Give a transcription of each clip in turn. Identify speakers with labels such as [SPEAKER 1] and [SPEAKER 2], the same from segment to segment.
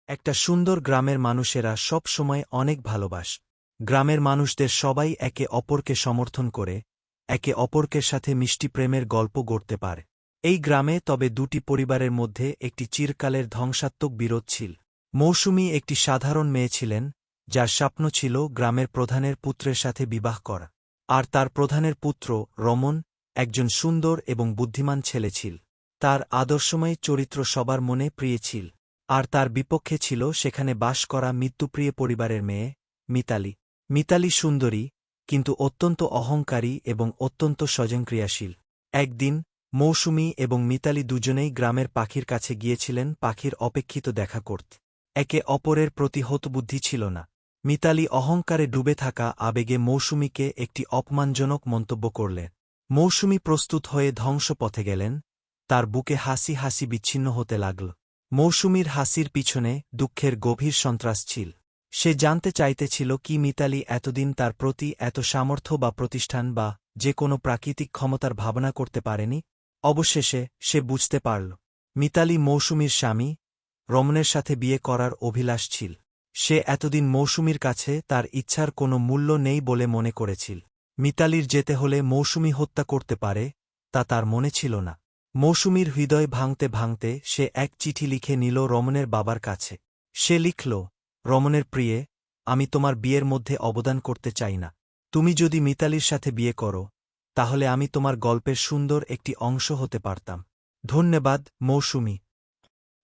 [SPEAKER 1] একটা সুন্দর গ্রামের মানুষেরা সব সময় অনেক ভালোবাস। গ্রামের মানুষদের সবাই একে অপরকে সমর্থন করে, একে অপরকের সাথে মিষ্টি প্রেমের গল্প গড়তে পারে। এই গ্রামে তবে দুটি পরিবারের মধ্যে একটি চিরকালের ধ্বংসাত্মক বিরোধ ছিল। মৌসুমী একটি সাধারণ মেয়ে ছিলেন, যার স্বপ্ন ছিল গ্রামের প্রধানের পুত্রের সাথে বিবাহ করা। আর তার প্রধানের পুত্র রমন একজন সুন্দর এবং বুদ্ধিমান ছেলে ছিল। তার আদর্শময় চরিত্র সবার মনে প্রিয় ছিল। আর তার বিপক্ষে ছিল সেখানে বাস করা মৃত্যুপ্রিয় পরিবারের মেয়ে মিতালি। মিতালি সুন্দরী, কিন্তু অত্যন্ত অহংকারী এবং অত্যন্ত স্বয়ংক্রিয়াশীল। একদিন মৌসুমী এবং মিতালি দুজনেই গ্রামের পাখির কাছে গিয়েছিলেন পাখির অপেক্ষিত দেখা করতে। একে অপরের প্রতি হতবুদ্ধি ছিল না। মিতালি অহংকারে ডুবে থাকা আবেগে মৌসুমীকে একটি অপমানজনক মন্তব্য করলেন। মৌসুমী প্রস্তুত হয়ে ধ্বংসপথে গেলেন। তার বুকে হাসি হাসি বিচ্ছিন্ন হতে লাগল। মৌসুমীর হাসির পিছনে দুঃখের গভীর সন্ত্রাস ছিল। সে জানতে চাইতেছিল কি মিতালি এতদিন তার প্রতি এত সামর্থ্য বা প্রতিষ্ঠান বা যে কোনো প্রাকৃতিক ক্ষমতার ভাবনা করতে পারেনি। অবশেষে সে বুঝতে পারল, মিতালি মৌসুমীর স্বামী রমনের সাথে বিয়ে করার অভিলাষ ছিল। সে এতদিন মৌসুমীর কাছে তার ইচ্ছার কোনো মূল্য নেই বলে মনে করেছিল। মিতালির যেতে হলে মৌসুমী হত্যা করতে পারে, তা তার মনে ছিল না। মৌসুমীর হৃদয় ভাঙতে ভাঙতে সে এক চিঠি লিখে নিল রমনের বাবার কাছে। সে লিখল, রমনের প্রিয়ে, আমি তোমার বিয়ের মধ্যে অবদান করতে চাই না। তুমি যদি মিতালির সাথে বিয়ে করো, তাহলে আমি তোমার গল্পের সুন্দর একটি অংশ হতে পারতাম। ধন্যবাদ মৌসুমী।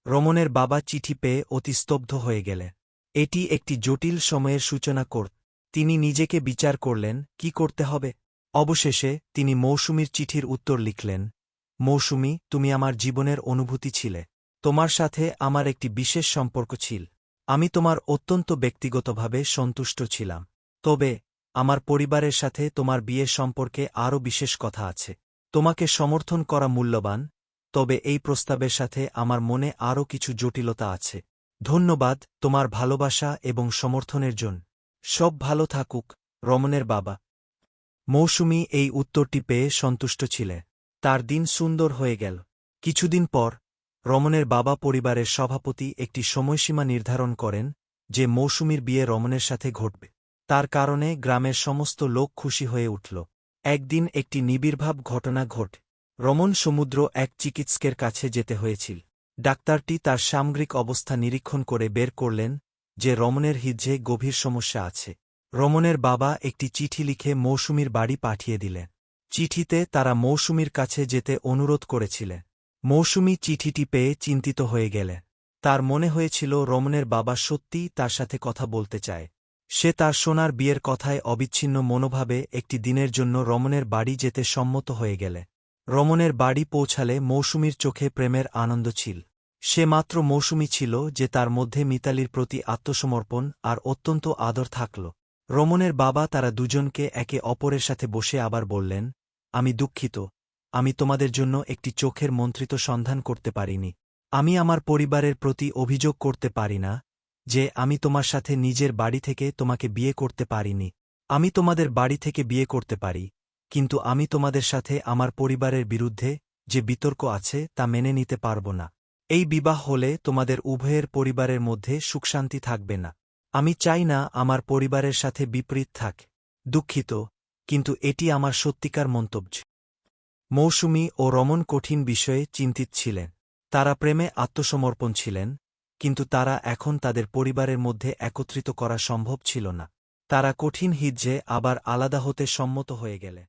[SPEAKER 1] রমনের বাবা চিঠি পেয়ে অতি স্তব্ধ হয়ে গেলে। এটি একটি জটিল সময়ের সূচনা করত। তিনি নিজেকে বিচার করলেন কি করতে হবে। অবশেষে তিনি মৌসুমীর চিঠির উত্তর লিখলেন, মৌসুমী, তুমি আমার জীবনের অনুভূতি ছিলে। তোমার সাথে আমার একটি বিশেষ সম্পর্ক ছিল। আমি তোমার অত্যন্ত ব্যক্তিগতভাবে সন্তুষ্ট ছিলাম। তবে আমার পরিবারের সাথে তোমার বিয়ে সম্পর্কে আরও বিশেষ কথা আছে। তোমাকে সমর্থন করা মূল্যবান, তবে এই প্রস্তাবের সাথে আমার মনে আরও কিছু জটিলতা আছে। ধন্যবাদ তোমার ভালোবাসা এবং সমর্থনের জন্য। সব ভালো থাকুক, রমনের বাবা। মৌসুমী এই উত্তরটি পেয়ে সন্তুষ্ট ছিলে। তার দিন সুন্দর হয়ে গেল। কিছুদিন পর রমনের বাবা পরিবারের সভাপতি একটি সময়সীমা নির্ধারণ করেন যে মৌসুমীর বিয়ে রমনের সাথে ঘটবে। তার কারণে গ্রামের সমস্ত লোক খুশি হয়ে উঠল। একদিন একটি নিবিড়ভাব ঘটনা ঘটে। রমন সমুদ্র এক চিকিৎসকের কাছে যেতে হয়েছিল। ডাক্তারটি তার সামগ্রিক অবস্থা নিরীক্ষণ করে বের করলেন যে রমনের হৃদয়ে গভীর সমস্যা আছে। রমনের বাবা একটি চিঠি লিখে মৌসুমীর বাড়ি পাঠিয়ে দিলেন। চিঠিতে তারা মৌসুমীর কাছে যেতে অনুরোধ করেছিলেন। মৌসুমী চিঠিটি পেয়ে চিন্তিত হয়ে গেলে। তার মনে হয়েছিল রমনের বাবা সত্যিই তার সাথে কথা বলতে চায়। সে তার সোনার বিয়ের কথায় অবিচ্ছিন্ন মনোভাবে একটি দিনের জন্য রমনের বাড়ি যেতে সম্মত হয়ে গেলে। রমনের বাড়ি পৌঁছালে মৌসুমীর চোখে প্রেমের আনন্দ ছিল। সে মাত্র মৌসুমী ছিল যে তার মধ্যে মিতালির প্রতি আত্মসমর্পণ আর অত্যন্ত আদর থাকল। রমনের বাবা তারা দুজনকে একে অপরের সাথে বসে আবার বললেন, আমি দুঃখিত, আমি তোমাদের জন্য একটি চোখের মন্ত্রিত সন্ধান করতে পারিনি। আমি আমার পরিবারের প্রতি অভিযোগ করতে পারি না যে আমি তোমার সাথে নিজের বাড়ি থেকে তোমাকে বিয়ে করতে পারিনি। আমি তোমাদের বাড়ি থেকে বিয়ে করতে পারি, কিন্তু আমি তোমাদের সাথে আমার পরিবারের বিরুদ্ধে যে বিতর্ক আছে তা মেনে নিতে পারব না। এই বিবাহ হলে তোমাদের উভয়ের পরিবারের মধ্যে সুখশান্তি থাকবে না। আমি চাই না আমার পরিবারের সাথে বিপরীত থাক। দুঃখিত, কিন্তু এটি আমার সত্যিকার মন্তব্য। মৌসুমী ও রমন কঠিন বিষয়ে চিন্তিত ছিলেন। তারা প্রেমে আত্মসমর্পণ ছিলেন, কিন্তু তারা এখন তাদের পরিবারের মধ্যে একত্রিত করা সম্ভব ছিল না। তারা কঠিন হিজ্জে আবার আলাদা হতে সম্মত হয়ে গেলে।